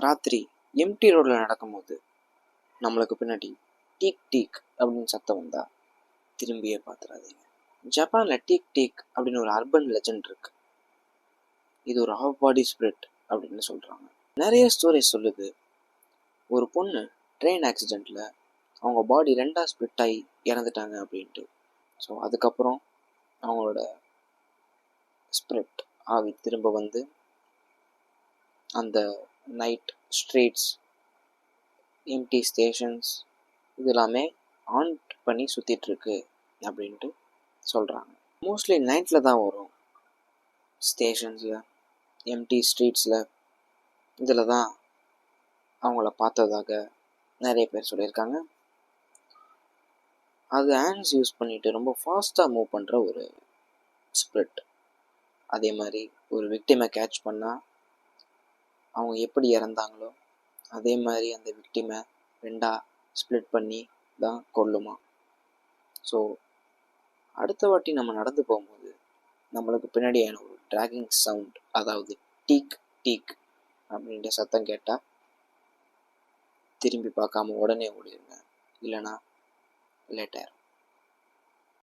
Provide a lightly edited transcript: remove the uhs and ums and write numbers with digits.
ராத்திரி எம்டி ரோடில் நடக்கும்போது நம்மளுக்கு பின்னாடி டீக் டீக் அப்படின்னு சத்தம் வந்தா திரும்பியே பார்த்துடாதீங்க. ஜப்பானில் டீக் டீக் அப்படின்னு ஒரு அர்பன் லெஜண்ட் இருக்கு. இது ஒரு ஆஃப் பாடி ஸ்பிரிட் அப்படின்னு சொல்கிறாங்க. நிறைய ஸ்டோரிஸ் சொல்லுது, ஒரு பொண்ணு ட்ரெயின் ஆக்சிடெண்ட்டில் அவங்க பாடி ரெண்டாக ஸ்பிளிட் ஆகி இறந்துட்டாங்க அப்படின்ட்டு. ஸோ அதுக்கப்புறம் அவங்களோட ஸ்பிரிட் ஆவி திரும்ப வந்து அந்த நைட் ஸ்ட்ரீட்ஸ், எம்டி ஸ்டேஷன்ஸ் இது எல்லாமே ஆன்ட் பண்ணி சுற்றிட்டுருக்கு அப்படின்ட்டு சொல்கிறாங்க. மோஸ்ட்லி நைட்டில் தான் வரும். ஸ்டேஷன்ஸில், எம்டி ஸ்ட்ரீட்ஸில் இதில் தான் அவங்கள பார்த்ததாக நிறைய பேர் சொல்லியிருக்காங்க. அது ஹேண்ட்ஸ் யூஸ் பண்ணிவிட்டு ரொம்ப ஃபாஸ்ட்டாக மூவ் பண்ணுற ஒரு ஸ்பிரிட். அதே மாதிரி ஒரு விக்டிமை கேட்ச் பண்ணால் அவங்க எப்படி இறந்தாங்களோ அதே மாதிரி அந்த விக்டிமை ரெண்டாக ஸ்ப்ளிட் பண்ணி தான் கொல்லுமா. ஸோ அடுத்த வாட்டி நம்ம நடந்து போகும்போது நம்மளுக்கு பின்னாடியான ஒரு ட்ராகிங் சவுண்ட், அதாவது டீக் டீக் அப்படின்ற சத்தம் கேட்டால் திரும்பி பார்க்காம உடனே ஓடிடுங்க, இல்லைனா லேட் ஆயிரும்.